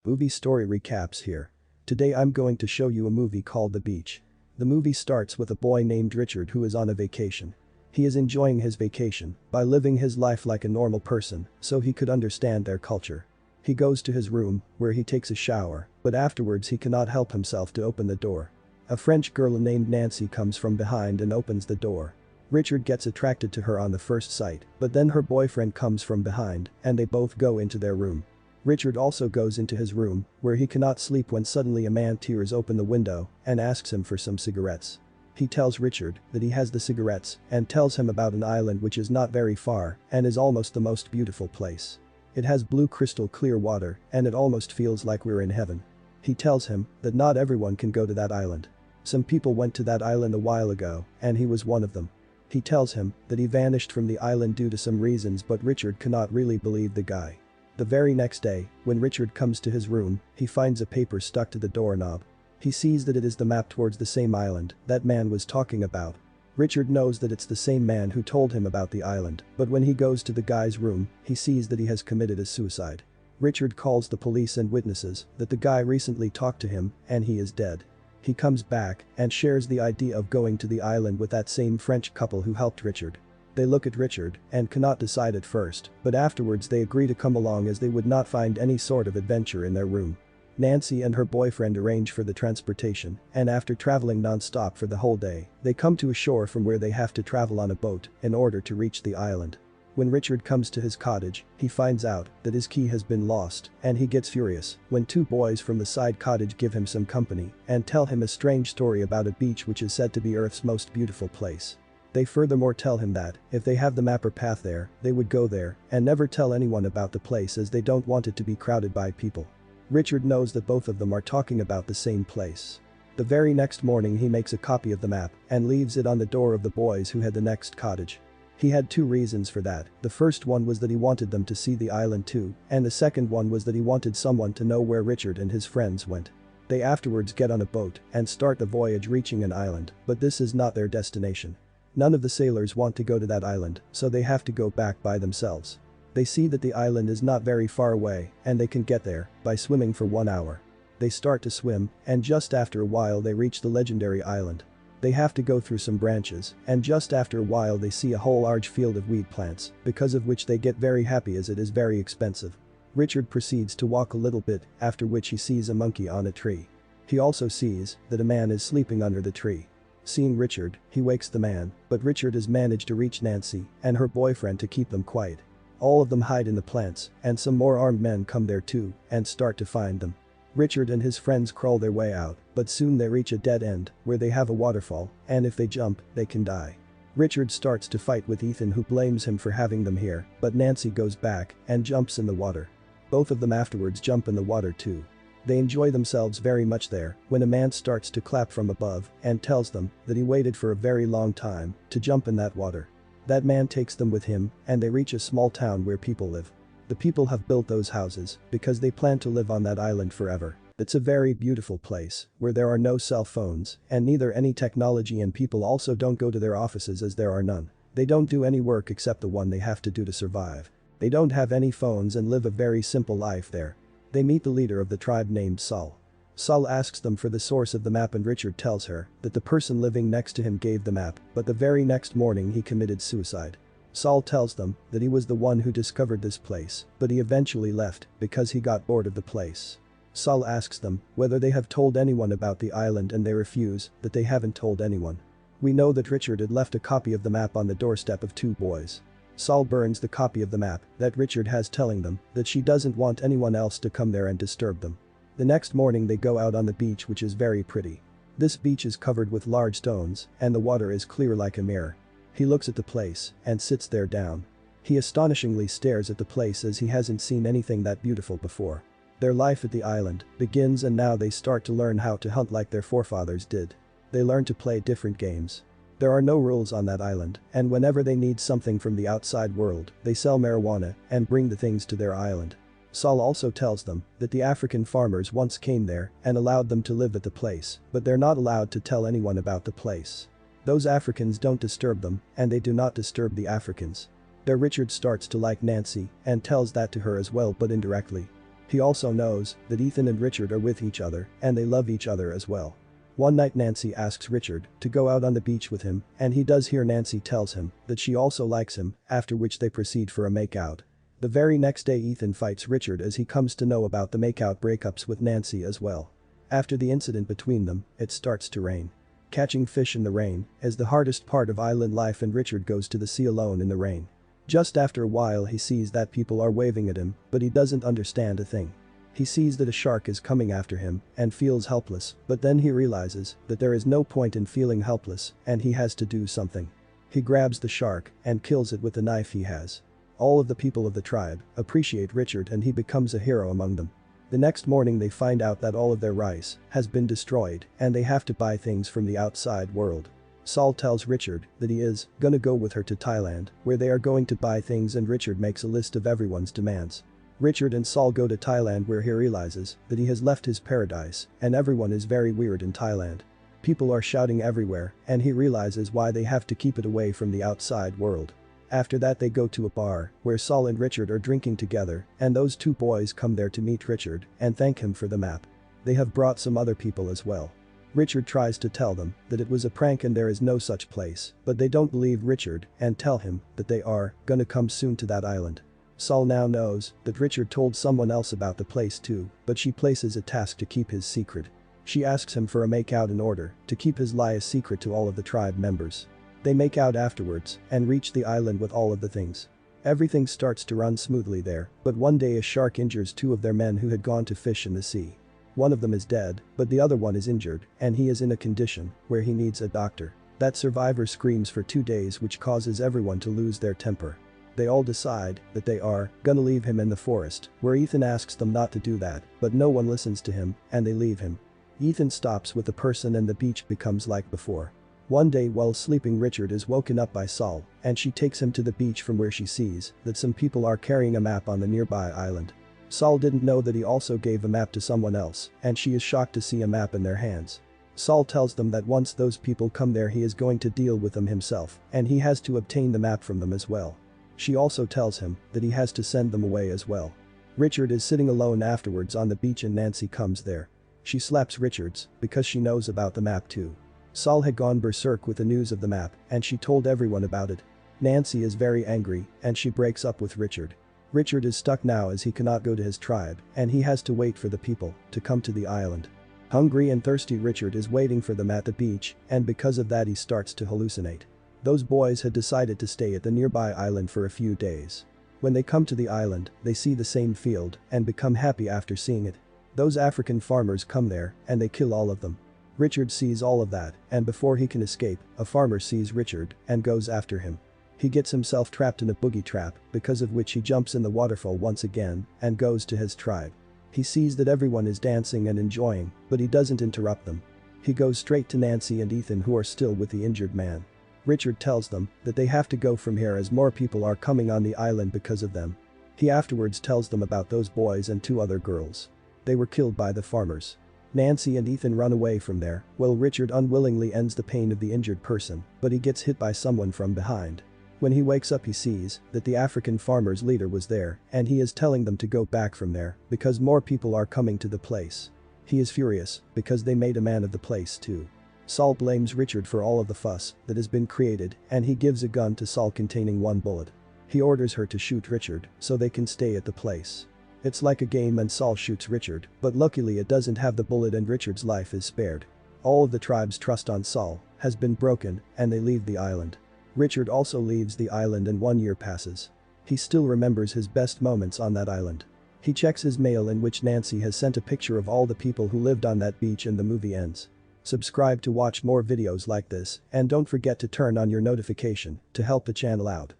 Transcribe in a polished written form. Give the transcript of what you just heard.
Movie story recaps here. Today I'm going to show you a movie called The Beach. The movie starts with a boy named Richard who is on a vacation. He is enjoying his vacation by living his life like a normal person so he could understand their culture. He goes to his room where he takes a shower, but afterwards he cannot help himself to open the door. A French girl named Nancy comes from behind and opens the door. Richard gets attracted to her on the first sight, but then her boyfriend comes from behind and they both go into their room. Richard also goes into his room, where he cannot sleep when suddenly a man tears open the window and asks him for some cigarettes. He tells Richard that he has the cigarettes and tells him about an island which is not very far and is almost the most beautiful place. It has blue crystal clear water and it almost feels like we're in heaven. He tells him that not everyone can go to that island. Some people went to that island a while ago and he was one of them. He tells him that he vanished from the island due to some reasons, but Richard cannot really believe the guy. The very next day, when Richard comes to his room, he finds a paper stuck to the doorknob. He sees that it is the map towards the same island that man was talking about. Richard knows that it's the same man who told him about the island, but when he goes to the guy's room, he sees that he has committed a suicide. Richard calls the police and witnesses that the guy recently talked to him and he is dead. He comes back and shares the idea of going to the island with that same French couple who helped Richard. They look at Richard and cannot decide at first, but afterwards they agree to come along as they would not find any sort of adventure in their room. Nancy and her boyfriend arrange for the transportation, and after traveling non-stop for the whole day, they come to a shore from where they have to travel on a boat in order to reach the island. When Richard comes to his cottage, he finds out that his key has been lost and he gets furious when two boys from the side cottage give him some company and tell him a strange story about a beach which is said to be Earth's most beautiful place. They furthermore tell him that, if they have the map or path there, they would go there and never tell anyone about the place as they don't want it to be crowded by people. Richard knows that both of them are talking about the same place. The very next morning he makes a copy of the map and leaves it on the door of the boys who had the next cottage. He had two reasons for that. The first one was that he wanted them to see the island too, and the second one was that he wanted someone to know where Richard and his friends went. They afterwards get on a boat and start the voyage reaching an island, but this is not their destination. None of the sailors want to go to that island, so they have to go back by themselves. They see that the island is not very far away and they can get there by swimming for 1 hour. They start to swim and just after a while they reach the legendary island. They have to go through some branches and just after a while they see a whole large field of weed plants, because of which they get very happy as it is very expensive. Richard proceeds to walk a little bit, after which he sees a monkey on a tree. He also sees that a man is sleeping under the tree. Seeing Richard, he wakes the man, but Richard has managed to reach Nancy and her boyfriend to keep them quiet. All of them hide in the plants and some more armed men come there too and start to find them. Richard and his friends crawl their way out, but soon they reach a dead end where they have a waterfall and if they jump, they can die. Richard starts to fight with Ethan who blames him for having them here, but Nancy goes back and jumps in the water. Both of them afterwards jump in the water too. They enjoy themselves very much there when a man starts to clap from above and tells them that he waited for a very long time to jump in that water. That man takes them with him and they reach a small town where people live. The people have built those houses because they plan to live on that island forever. It's a very beautiful place where there are no cell phones and neither any technology, and people also don't go to their offices as there are none. They don't do any work except the one they have to do to survive. They don't have any phones and live a very simple life there. They meet the leader of the tribe named Saul. Saul asks them for the source of the map and Richard tells her that the person living next to him gave the map, but the very next morning he committed suicide. Saul tells them that he was the one who discovered this place, but he eventually left because he got bored of the place. Saul asks them whether they have told anyone about the island and they refuse that they haven't told anyone. We know that Richard had left a copy of the map on the doorstep of two boys. Saul burns the copy of the map that Richard has, telling them that she doesn't want anyone else to come there and disturb them. The next morning they go out on the beach, which is very pretty. This beach is covered with large stones and the water is clear like a mirror. He looks at the place and sits there down. He astonishingly stares at the place as he hasn't seen anything that beautiful before. Their life at the island begins and now they start to learn how to hunt like their forefathers did. They learn to play different games. There are no rules on that island, and whenever they need something from the outside world, they sell marijuana and bring the things to their island. Saul also tells them that the African farmers once came there and allowed them to live at the place, but they're not allowed to tell anyone about the place. Those Africans don't disturb them, and they do not disturb the Africans. There Richard starts to like Nancy and tells that to her as well, but indirectly. He also knows that Ethan and Richard are with each other and they love each other as well. One night Nancy asks Richard to go out on the beach with him and he does hear Nancy tells him that she also likes him, after which they proceed for a makeout. The very next day Ethan fights Richard as he comes to know about the makeout breakups with Nancy as well. After the incident between them, it starts to rain. Catching fish in the rain is the hardest part of island life and Richard goes to the sea alone in the rain. Just after a while he sees that people are waving at him, but he doesn't understand a thing. He sees that a shark is coming after him and feels helpless, but then he realizes that there is no point in feeling helpless and he has to do something. He grabs the shark and kills it with the knife he has. All of the people of the tribe appreciate Richard and he becomes a hero among them. The next morning they find out that all of their rice has been destroyed and they have to buy things from the outside world. Saul tells Richard that he is gonna go with her to Thailand, where they are going to buy things and Richard makes a list of everyone's demands. Richard and Saul go to Thailand where he realizes that he has left his paradise and everyone is very weird in Thailand. People are shouting everywhere and he realizes why they have to keep it away from the outside world. After that they go to a bar where Saul and Richard are drinking together and those two boys come there to meet Richard and thank him for the map. They have brought some other people as well. Richard tries to tell them that it was a prank and there is no such place, but they don't believe Richard and tell him that they are gonna come soon to that island. Saul now knows that Richard told someone else about the place too, but she places a task to keep his secret. She asks him for a makeout in order to keep his lie a secret to all of the tribe members. They make out afterwards and reach the island with all of the things. Everything starts to run smoothly there, but one day a shark injures two of their men who had gone to fish in the sea. One of them is dead, but the other one is injured and he is in a condition where he needs a doctor. That survivor screams for 2 days which causes everyone to lose their temper. They all decide that they are gonna leave him in the forest, where Ethan asks them not to do that, but no one listens to him and they leave him. Ethan stops with the person and the beach becomes like before. One day while sleeping Richard is woken up by Saul and she takes him to the beach from where she sees that some people are carrying a map on the nearby island. Saul didn't know that he also gave a map to someone else and she is shocked to see a map in their hands. Saul tells them that once those people come there he is going to deal with them himself and he has to obtain the map from them as well. She also tells him that he has to send them away as well. Richard is sitting alone afterwards on the beach and Nancy comes there. She slaps Richards because she knows about the map too. Saul had gone berserk with the news of the map and she told everyone about it. Nancy is very angry and she breaks up with Richard. Richard is stuck now as he cannot go to his tribe and he has to wait for the people to come to the island. Hungry and thirsty Richard is waiting for them at the beach and because of that he starts to hallucinate. Those boys had decided to stay at the nearby island for a few days. When they come to the island, they see the same field and become happy after seeing it. Those African farmers come there and they kill all of them. Richard sees all of that and before he can escape, a farmer sees Richard and goes after him. He gets himself trapped in a boogie trap, because of which he jumps in the waterfall once again and goes to his tribe. He sees that everyone is dancing and enjoying, but he doesn't interrupt them. He goes straight to Nancy and Ethan who are still with the injured man. Richard tells them that they have to go from here as more people are coming on the island because of them. He afterwards tells them about those boys and 2 other girls. They were killed by the farmers. Nancy and Ethan run away from there, while Richard unwillingly ends the pain of the injured person, but he gets hit by someone from behind. When he wakes up he sees that the African farmers' leader was there and he is telling them to go back from there because more people are coming to the place. He is furious because they made a man of the place too. Saul blames Richard for all of the fuss that has been created and he gives a gun to Saul containing 1 bullet. He orders her to shoot Richard so they can stay at the place. It's like a game and Saul shoots Richard, but luckily it doesn't have the bullet and Richard's life is spared. All of the tribe's trust on Saul has been broken and they leave the island. Richard also leaves the island and 1 year passes. He still remembers his best moments on that island. He checks his mail in which Nancy has sent a picture of all the people who lived on that beach and the movie ends. Subscribe to watch more videos like this and don't forget to turn on your notification to help the channel out.